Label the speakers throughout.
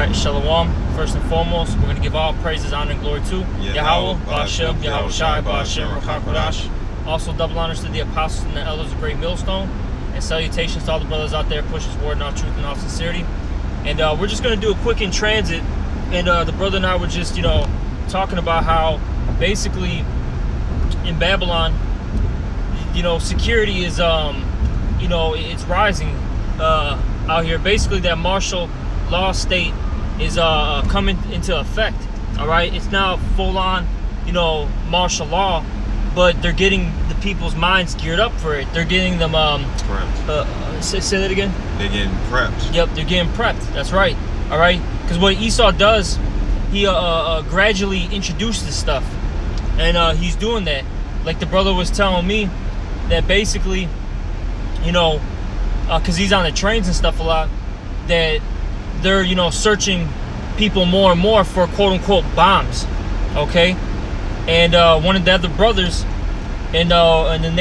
Speaker 1: right, Shalom. First and foremost, we're going to give all praises, honor, and glory to Yahweh, Ba'ashem, Yahweh Shai, Ba'ashem, Rakakodash. Also, double honors to the apostles and the elders of Great Millstone. And salutations to all the brothers out there pushing this word in all truth and all sincerity. And we're just going to do a quick in transit. And the brother and I were just, talking about how basically in Babylon, security is, it's rising out here. Basically, that martial law state is coming into effect. All right, it's now full on, martial law, but they're getting the people's minds geared up for it. They're getting them prepped. Say that again.
Speaker 2: They're getting prepped.
Speaker 1: Yep, they're getting prepped. That's right. All right, because what Esau does, he gradually introduces stuff, and he's doing that. Like the brother was telling me, that basically, because he's on the trains and stuff a lot, that they're searching people more and more for quote unquote bombs. Okay, and one of the other brothers in the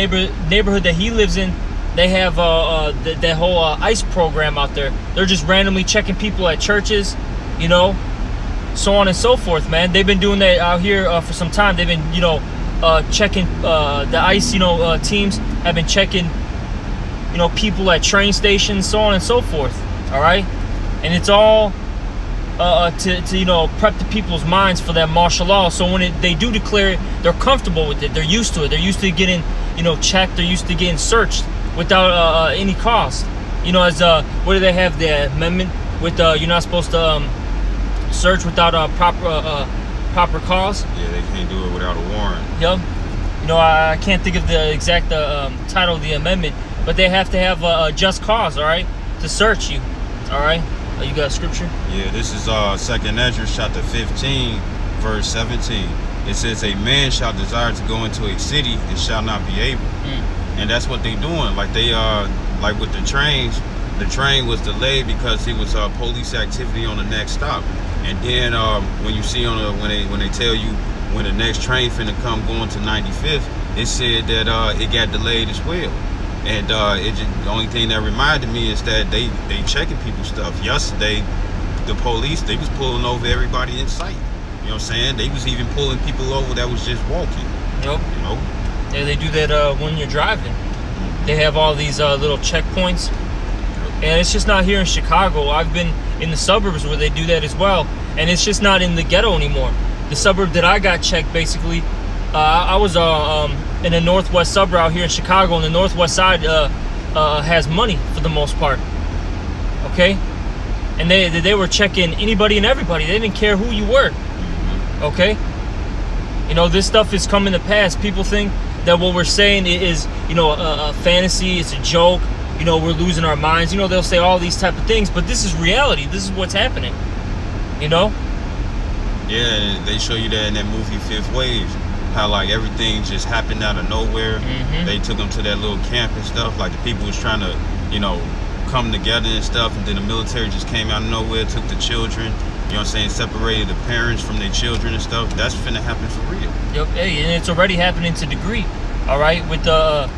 Speaker 1: neighborhood that he lives in, they have that whole ICE program out there. They're just randomly checking people at churches, so on and so forth, man. They've been doing that out here for some time. They've been checking the ICE teams have been checking people at train stations, so on and so forth. All right, and it's all to prep the people's minds for that martial law. So when they do declare it, they're comfortable with it. They're used to it. They're used to getting checked. They're used to getting searched without any cost. As what do they have, the amendment with you're not supposed to search without a proper cause.
Speaker 2: Yeah, they can't do it without a warrant.
Speaker 1: Yep. I can't think of the exact title of the amendment, but they have to have a just cause, all right, to search you. All right. You got a scripture?
Speaker 2: Yeah, this is 2nd Ezra chapter 15, verse 17. It says, "A man shall desire to go into a city and shall not be able." And that's what they doing. Like they like with the trains, the train was delayed because it was police activity on the next stop. And then when you see when they tell you when the next train finna come going to 95th, it said that it got delayed as well. And the only thing that reminded me is that they checking people's stuff. Yesterday, the police, they was pulling over everybody in sight. You know what I'm saying? They was even pulling people over that was just walking.
Speaker 1: Yep. Yeah, they do that when you're driving. They have all these little checkpoints. And it's just not here in Chicago. I've been in the suburbs where they do that as well. And it's just not in the ghetto anymore. The suburb that I got checked, basically, I was in a northwest suburb out here in Chicago, and the northwest side has money for the most part. Okay, and they were checking anybody and everybody. They didn't care who you were. Okay, this stuff is coming to pass. People think that what we're saying is a fantasy. It's a joke. We're losing our minds. They'll say all these type of things, but this is reality. This is what's happening.
Speaker 2: Yeah, they show you that in that movie Fifth Wave. How like everything just happened out of nowhere. They took them to that little camp and stuff. Like the people was trying to, come together and stuff. And then the military just came out of nowhere, took the children. You know what I'm saying? Separated the parents from their children and stuff. That's finna happen for real. Yep.
Speaker 1: Hey, and it's already happening to degree. All right, with the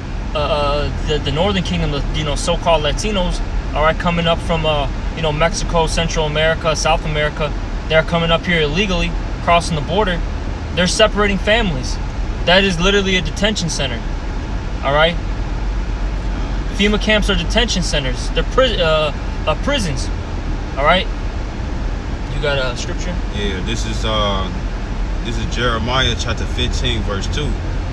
Speaker 1: Northern Kingdom, the so-called Latinos. All right, coming up from Mexico, Central America, South America. They're coming up here illegally, crossing the border. They're separating families. That is literally a detention center. All right. FEMA camps are detention centers. They're prisons. All right. You got a scripture?
Speaker 2: Yeah. This is Jeremiah chapter 15, verse 2.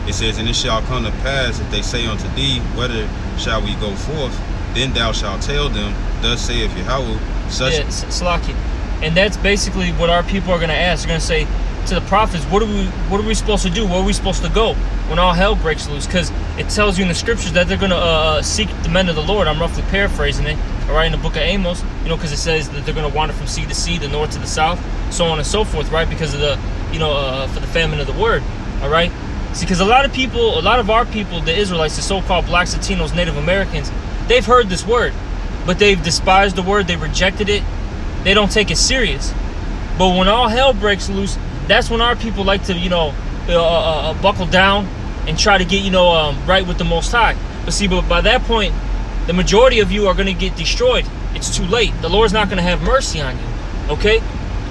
Speaker 2: It says, "And it shall come to pass if they say unto thee, Whether shall we go forth? Then thou shalt tell them, Thus saith Yahweh."
Speaker 1: Slaki. And that's basically what our people are going to ask. They're going to say to the prophets, what are we supposed to do? Where are we supposed to go when all hell breaks loose? Because it tells you in the scriptures that they're going to seek the men of the Lord. I'm roughly paraphrasing it, all right, in the book of Amos, because it says that they're going to wander from sea to sea, the north to the south, so on and so forth, right? Because of the, for the famine of the word, all right? See, because a lot of our people, the Israelites, the so-called blacks, Latinos, Native Americans, they've heard this word, but they've despised the word. They rejected it. They don't take it serious. But when all hell breaks loose, that's when our people like to, buckle down and try to get, right with the Most High. But see, but by that point, the majority of you are going to get destroyed. It's too late. The Lord's not going to have mercy on you. Okay,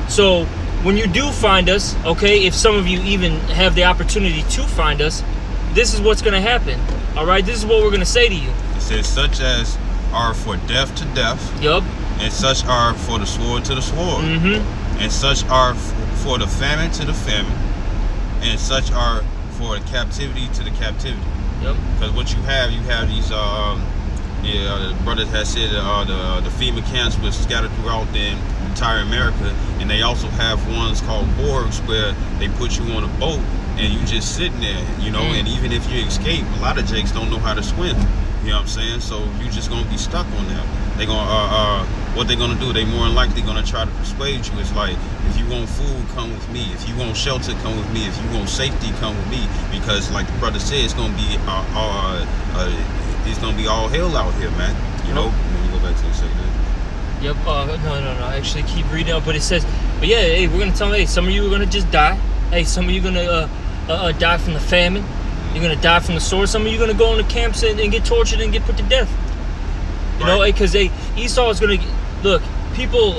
Speaker 1: so when you do find us, okay, if some of you even have the opportunity to find us, this is what's gonna happen. All right, this is what we're gonna say to you.
Speaker 2: It says, such as are for death to death.
Speaker 1: Yup.
Speaker 2: And such are for the sword to the sword. And such are for the famine to the famine. And such are for the captivity to the captivity.
Speaker 1: Yep.
Speaker 2: Because what you have these the brothers had said the FEMA camps was scattered throughout the entire America, and they also have ones called borgs where they put you on a boat and you just sitting there, you know. And even if you escape, a lot of jakes don't know how to swim. You know what I'm saying? So you just gonna be stuck on them. They gonna what they gonna do? They more than likely gonna try to persuade you. It's like, if you want food, come with me. If you want shelter, come with me. If you want safety, come with me. Because like the brother said, it's gonna be all hell out here, man. You know. Let me go back to the second.
Speaker 1: Yep. No. Actually, keep reading up. But it says, but yeah, hey, we're gonna tell them, hey, some of you are gonna just die. Hey, some of you are gonna die from the famine. You're gonna die from the sword. Some of you are gonna go in the camps and get tortured and get put to death. You know, because Esau is gonna look. People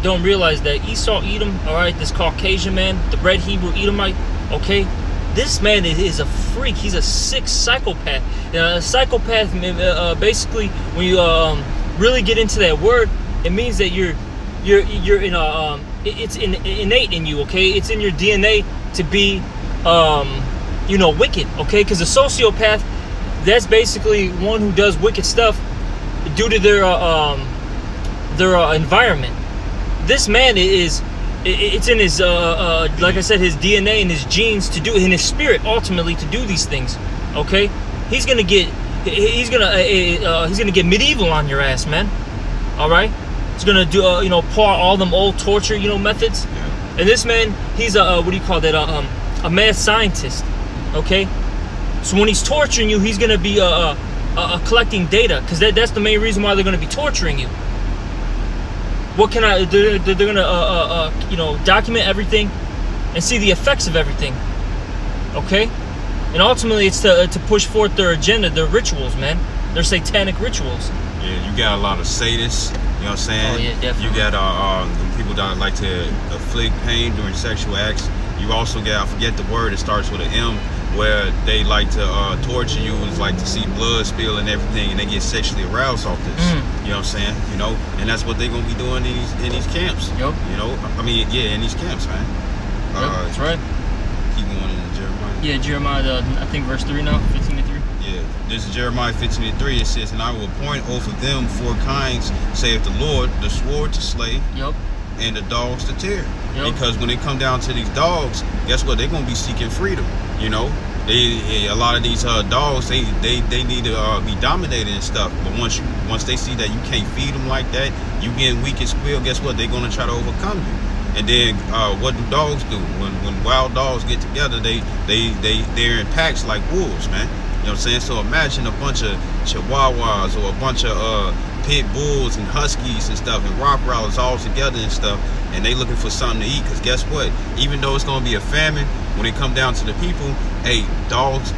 Speaker 1: don't realize that Esau, Edom, all right, this Caucasian man, the red Hebrew Edomite, okay, this man is a freak. He's a sick psychopath. A psychopath, basically, when you really get into that word, it means that you're in a it's innate in you, okay? It's in your DNA to be you know, wicked, okay? Because a sociopath, that's basically one who does wicked stuff due to their environment. This man it's in his like I said, his DNA and his genes to do, in his spirit ultimately to do these things. Okay, he's gonna get medieval on your ass, man. All right, he's gonna do you know, pour all them old torture, you know, methods. And this man, he's a what do you call that? A mad scientist. Okay, so when he's torturing you, he's gonna be collecting data, because that's the main reason why they're gonna be torturing you. What can they're gonna you know, document everything and see the effects of everything. Okay, and ultimately it's to push forth their agenda, their rituals, man, their satanic rituals.
Speaker 2: Yeah, you got a lot of sadists. You know what I'm saying?
Speaker 1: Oh yeah, definitely.
Speaker 2: You got people that like to inflict pain during sexual acts. You also got, I forget the word, it starts with an M, where they like to torture you. It's like to see blood spill and everything, and they get sexually aroused off this. You know what I'm saying? You know, and that's what they're gonna be doing in these camps. Yep. You know, I mean, yeah, in these camps, man.
Speaker 1: Yep, that's right.
Speaker 2: Keep going in Jeremiah.
Speaker 1: Yeah, Jeremiah, I think verse 3 now, 15-3.
Speaker 2: Yeah, this is Jeremiah 15:3. It says, and I will appoint over them 4 kinds, saith the Lord, the sword to slay. Yep. And the dogs to tear. Yep. Because when they come down to these dogs, guess what? They're gonna be seeking freedom. You know, a lot of these dogs, they need to be dominated and stuff. But once they see that you can't feed them like that, you getting weak and squeal, guess what? They're gonna try to overcome you. And then what do dogs do? When wild dogs get together, they're in packs like wolves, man. You know what I'm saying? So imagine a bunch of chihuahuas or a bunch of pit bulls and huskies and stuff and rottweilers all together and stuff, and they looking for something to eat. Because guess what? Even though it's going to be a famine, when it come down to the people, hey, dogs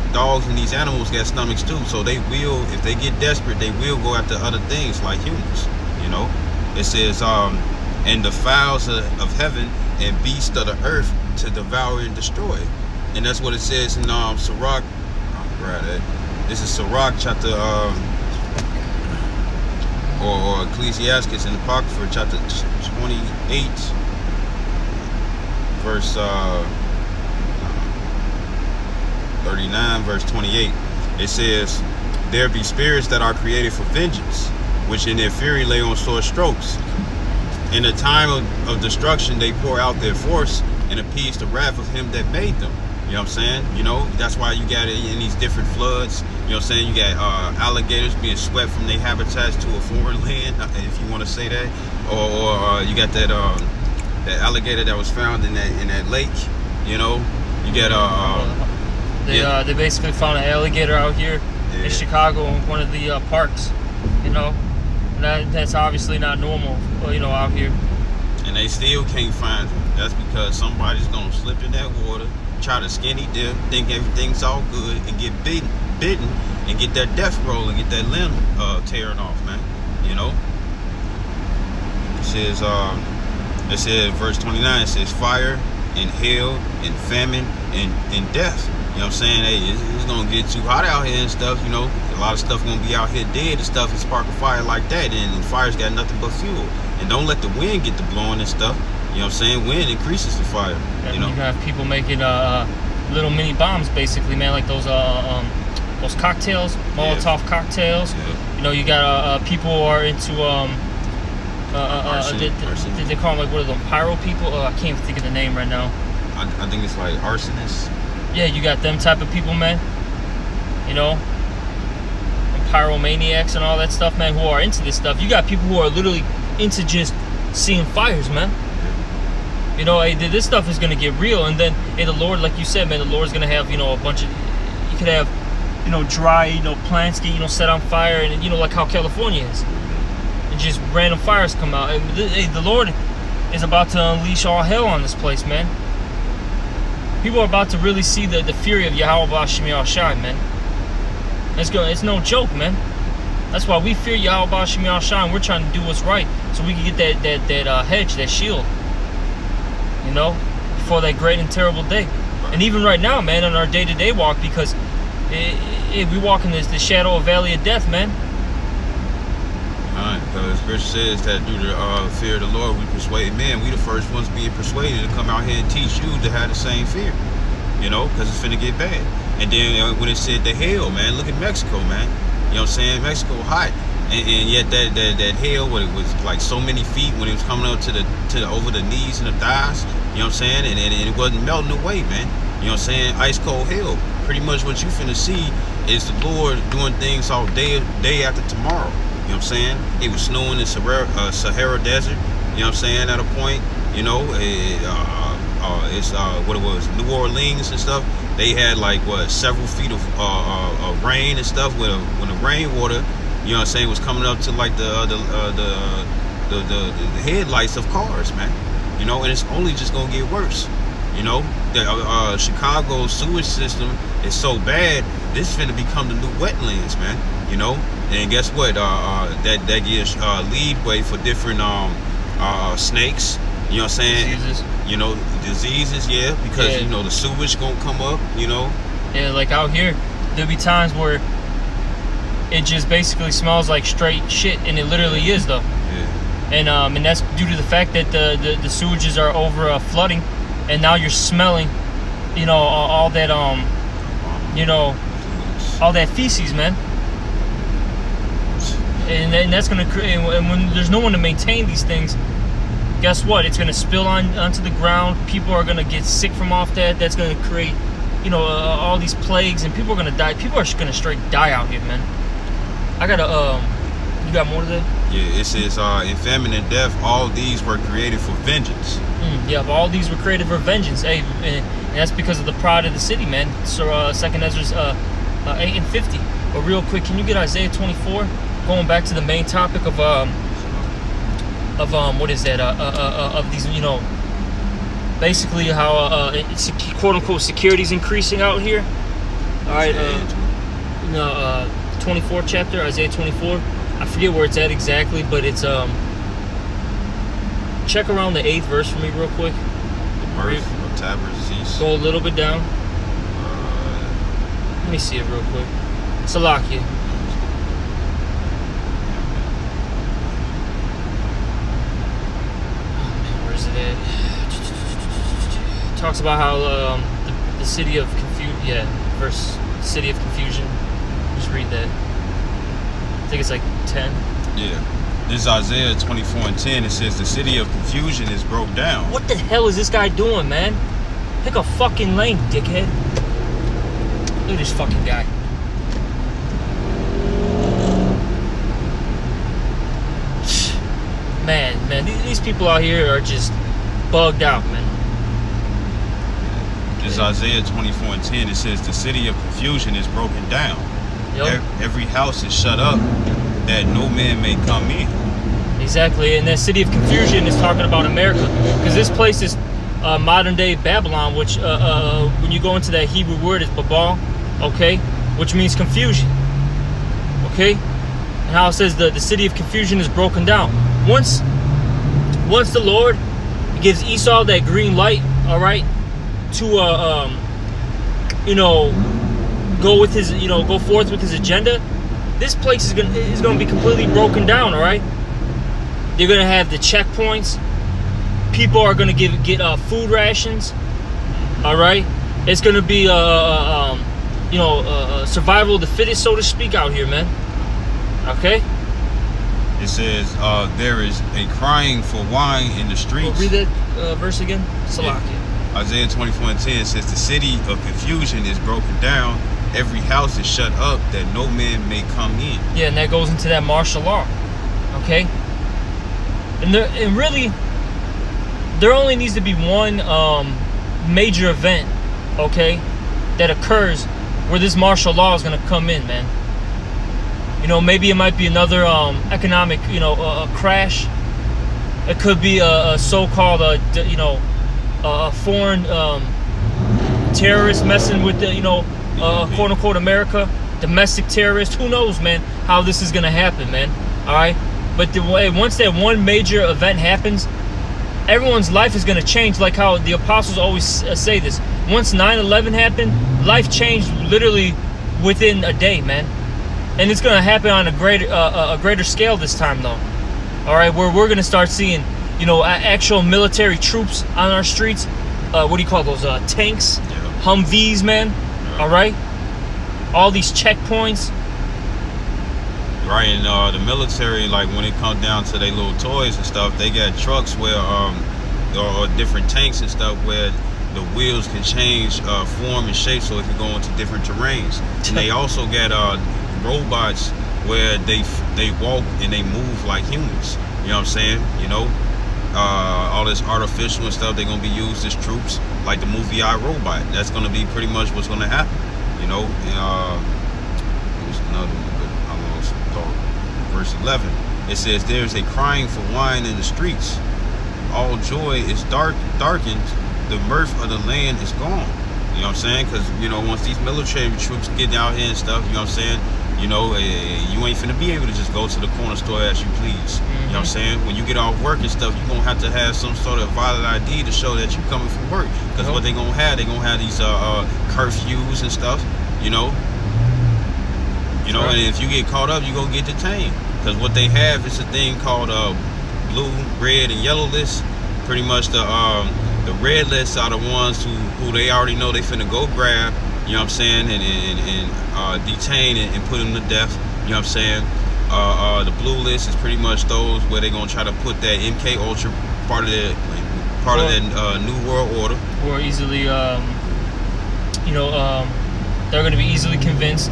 Speaker 2: and these animals got stomachs too. So they will, if they get desperate, they will go after other things like humans. You know, it says, and the fowls of heaven and beasts of the earth to devour and destroy. And that's what it says in Sirach. This is Sirach chapter or Ecclesiastes in the Apocrypha chapter 28 verse 39 verse 28. It says, there be spirits that are created for vengeance, which in their fury lay on sore strokes. In the time of destruction they pour out their force and appease the wrath of him that made them. You know what I'm saying? You know, that's why you got it in these different floods. You know what I'm saying? You got alligators being swept from their habitats to a foreign land, if you want to say that. Or you got that that alligator that was found in that lake. You know, you got
Speaker 1: they basically found an alligator out here in Chicago in one of the parks. You know, and that's obviously not normal. You know, out here.
Speaker 2: And they still can't find them. That's because somebody's gonna slip in that water, try to skinny dip, think everything's all good, and get bitten, and get that death roll and get that limb tearing off, man. You know. It says It says, verse 29, it says, fire and hail and famine and death. You know what I'm saying? Hey, it's gonna get too hot out here and stuff, you know. A lot of stuff gonna be out here dead and stuff and spark a fire like that, and fire's got nothing but fuel. And don't let the wind get to blowing and stuff. You know what I'm saying? Wind increases the fire. You know,
Speaker 1: you have people making little mini bombs, basically, man, like those cocktails, Molotov cocktails.
Speaker 2: Yeah.
Speaker 1: You know, you got people who are into
Speaker 2: arson.
Speaker 1: did they call them, like, what are them, pyro people? I can't even think of the name right now.
Speaker 2: I think it's like arsonists.
Speaker 1: Yeah, you got them type of people, man. You know, and pyromaniacs and all that stuff, man, who are into this stuff. You got people who are literally into just seeing fires, man. You know, hey, this stuff is gonna get real, and then, hey, the Lord, like you said, man, the Lord's gonna have, you know, a bunch of, you could have, you know, dry, you know, plants get, you know, set on fire, and, you know, like how California is, and just random fires come out. And hey, the Lord is about to unleash all hell on this place, man. People are about to really see the fury of Yahweh B'Shem Yahushai, man. It's no joke, man. That's why we fear Yahweh B'Shem Yahushai, and we're trying to do what's right, so we can get that hedge, that shield, you know, for that great and terrible day. And even right now, man, on our day-to-day walk, because we walk in the shadow of valley of death, man.
Speaker 2: Alright, because Scripture says that due to fear of the Lord, we persuade men. We the first ones being persuaded to come out here and teach you to have the same fear. You know, because it's finna get bad. And then when it said the hail, man, look at Mexico, man. You know what I'm saying? Mexico hot. And yet that hail, what it was like so many feet when it was coming up to the over the knees and the thighs. You know what I'm saying? And it wasn't melting away, man. You know what I'm saying? Ice cold hail. Pretty much what you finna see is the Lord doing things all day after tomorrow. You know what I'm saying? It was snowing in Sahara Desert. You know what I'm saying? At a point, you know, it's what it was, New Orleans and stuff. They had like what, several feet of rain and stuff. When the rainwater, you know what I'm saying, was coming up to like the headlights of cars, man. You know, and it's only just gonna get worse. You know, the Chicago's sewage system is so bad. This is finna become the new wetlands, man. You know, and guess what? That gives leadway for different snakes. You know what I'm saying?
Speaker 1: Diseases.
Speaker 2: You know, diseases, yeah, because you know the sewage gonna come up. You know. Yeah,
Speaker 1: like out here, there'll be times where it just basically smells like straight shit, and it literally is though.
Speaker 2: Yeah.
Speaker 1: And that's due to the fact that the sewages are over flooding, and now you're smelling, you know, all that you know, all that feces, man. And that's gonna create. And when there's no one to maintain these things, guess what? It's gonna spill onto the ground. People are gonna get sick from off that. That's gonna create, you know, all these plagues, and people are gonna die. People are gonna straight die out here, man. I gotta you got more to that?
Speaker 2: Yeah, it says in famine and death, all these were created for vengeance.
Speaker 1: Yeah, but all these were created for vengeance. Hey, and that's because of the pride of the city, man. So 2nd Ezra's 8 and 50. But real quick, can you get Isaiah 24? Going back to the main topic of what is that? Of these, you know, basically how it's quote unquote security's increasing out here. All right, 24th chapter, Isaiah 24. I forget where it's at exactly, but it's check around the 8th verse for me real quick.
Speaker 2: The mirth of Tabernacle.
Speaker 1: Go a little bit down. Let me see it real quick. Salakia. Talks about how the city of confusion, verse city of confusion. Just read that. I think it's like 10.
Speaker 2: Yeah. This is Isaiah 24 and 10. It says the city of confusion is broke down.
Speaker 1: What the hell is this guy doing, man? Pick a fucking lane, dickhead. Look at this fucking guy. Man, these people out here are just bugged out, man.
Speaker 2: This is Isaiah 24 and 10. It says the city of confusion is broken down.
Speaker 1: Yep.
Speaker 2: Every house is shut up that no man may come in.
Speaker 1: Exactly, and that city of confusion is talking about America, because this place is modern day Babylon, which when you go into that Hebrew word is Babal, okay, which means confusion, okay, and how it says the city of confusion is broken down. Once the Lord He gives Esau that green light, all right, to you know, go with his, you know, go forth with his agenda. This place is gonna be completely broken down, all right. They're gonna have the checkpoints. People are gonna get food rations, all right. It's gonna be you know, survival of the fittest, so to speak, out here, man. Okay.
Speaker 2: It says there is a crying for wine in the streets.
Speaker 1: Read that verse again. Salakia.
Speaker 2: Yeah. Isaiah 24:10 says the city of confusion is broken down. Every house is shut up that no man may come in. Yeah, and that goes into that martial law. Okay. And really, there only needs to be one major event, okay, that occurs where this martial law is going to come in, man. You know, maybe it might be another economic, you know, crash. It could be a so-called, you know, a foreign terrorist messing with the, you know, quote-unquote America, domestic terrorist. Who knows, man, how this is going to happen, man. All right? But once that one major event happens, everyone's life is going to change, like how the apostles always say this. Once 9/11 happened, life changed literally within a day, man. And it's going to happen on a greater scale this time, though. All right, where we're going to start seeing, you know, actual military troops on our streets. What do you call those? Tanks, yeah. Humvees, man. Yeah. All right, all these checkpoints. Right, and the military, like when it comes down to their little toys and stuff, they got trucks where, or different tanks and stuff where the wheels can change form and shape, so it can go into different terrains. And they also got robots where they walk and they move like humans. You know what I'm saying? You know, all this artificial and stuff, they're gonna be used as troops, like the movie I, Robot. That's gonna be pretty much what's gonna happen. You know, there's another one, but I lost thought. Verse 11, it says, "There's a crying for wine in the streets. All joy is darkened. The mirth of the land is gone." You know what I'm saying? Because, you know, once these military troops get out here and stuff, you know what I'm saying? You know, you ain't finna be able to just go to the corner store as you please. Mm-hmm. You know what I'm saying? When you get off work and stuff, you're going to have some sort of valid ID to show that you're coming from work. Because what they're going to have these curfews and stuff, you know? You know, and if you get caught up, you're going to get detained. Because what they have is a thing called blue, red, and yellow lists. Pretty much the red lists are the ones who they already know they finna go grab, you know what I'm saying, and detain and put them to death, you know what I'm saying. The blue list is pretty much those where they're gonna try to put that MK Ultra part of that new world order. Or
Speaker 1: easily, you know, they're gonna be easily convinced.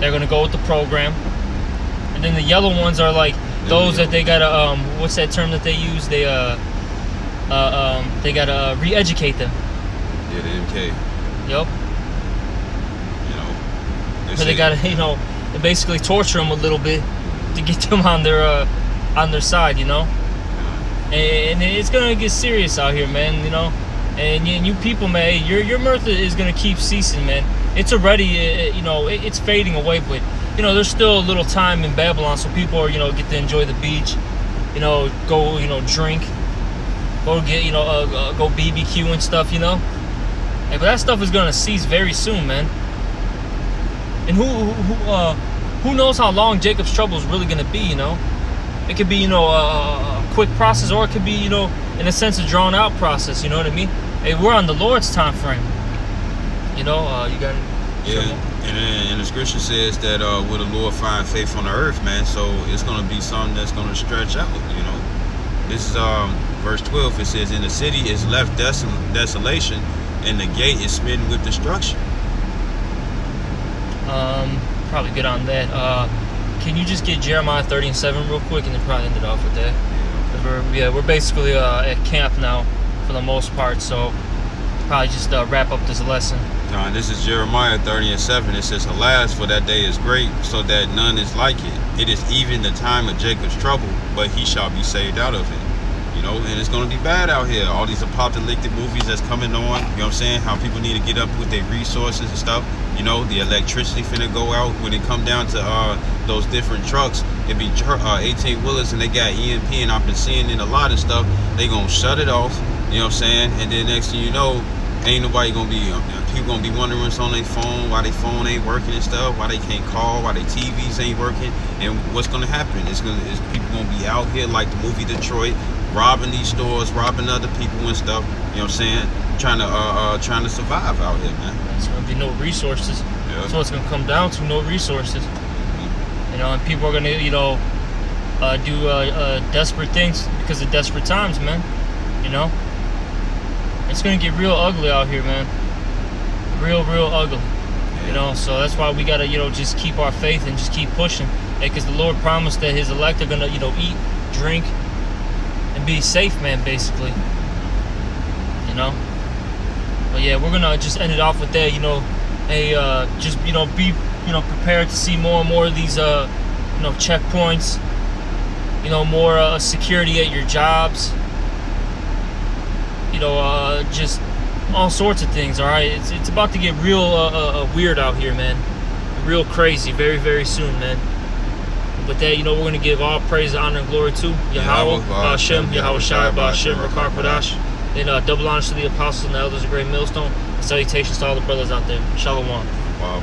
Speaker 1: They're gonna go with the program. And then the yellow ones are like those that they gotta, what's that term that they use? They gotta re-educate them.
Speaker 2: Yeah, the MK.
Speaker 1: Yup.
Speaker 2: You know,
Speaker 1: so they gotta, you know, they basically torture them a little bit to get them on their side, you know. And it's gonna get serious out here, man. You know, and you people, man, your mirth is gonna keep ceasing, man. It's already, you know, it's fading away, but you know, there's still a little time in Babylon, so people are, you know, get to enjoy the beach, you know, go, you know, drink. Go get, you know, go BBQ and stuff, you know. But that stuff is gonna cease very soon, man. And who knows how long Jacob's trouble is really gonna be, you know? It could be, you know, a quick process, or it could be, you know, in a sense, a drawn out process. You know what I mean? Hey, we're on the Lord's time frame. You know, you got.
Speaker 2: Yeah, and the scripture says that will the Lord find faith on the earth, man. So it's gonna be something that's gonna stretch out, you know. This is verse 12. It says, "And the city is left desolation, and the gate is smitten with destruction."
Speaker 1: Probably good on that. Can you just get Jeremiah 30:7 real quick, and then probably end it off with that? We're basically at camp now for the most part, so probably just wrap up this lesson.
Speaker 2: This is Jeremiah 30:7. It says, "Alas, for that day is great, so that none is like it. It is even the time of Jacob's trouble, but he shall be saved out of it." You know, and it's going to be bad out here. All these apocalyptic movies that's coming on, you know what I'm saying? How people need to get up with their resources and stuff. You know, the electricity finna go out when it come down to those different trucks. it be 18 wheelers and they got EMP, and I've been seeing it a lot of stuff. They gonna shut it off, you know what I'm saying? And then next thing you know, ain't nobody gonna be, people gonna be wondering what's on their phone, why their phone ain't working and stuff, why they can't call, why their TVs ain't working, and what's gonna happen? It's people gonna be out here like the movie Detroit, robbing these stores, robbing other people and stuff. You know what I'm saying? Trying to survive out here, man.
Speaker 1: There's gonna be no resources.
Speaker 2: Yeah.
Speaker 1: That's what it's gonna come down to. No resources. You know, and people are gonna, you know, do desperate things because of desperate times, man. You know, it's gonna get real ugly out here, man. Real ugly. You know, so that's why we gotta, you know, just keep our faith and just keep pushing. Because the Lord promised that His elect are gonna, you know, eat, drink, and be safe, man. Basically. You know. But yeah, we're gonna just end it off with that. You know, just, you know, be, you know, prepared to see more and more of these, you know, checkpoints. You know, more security at your jobs. You know, just all sorts of things. All right, it's about to get real weird out here, man. Real crazy, very soon, man. With that, you know, we're gonna give all praise, honor, and glory to Yahweh, Hashem, Yahweh Shai, Hashem, Rakar Kodash. And double honors to the apostles and the elders of Great Millstone. And salutations to all the brothers out there. Shalom.
Speaker 2: Wow.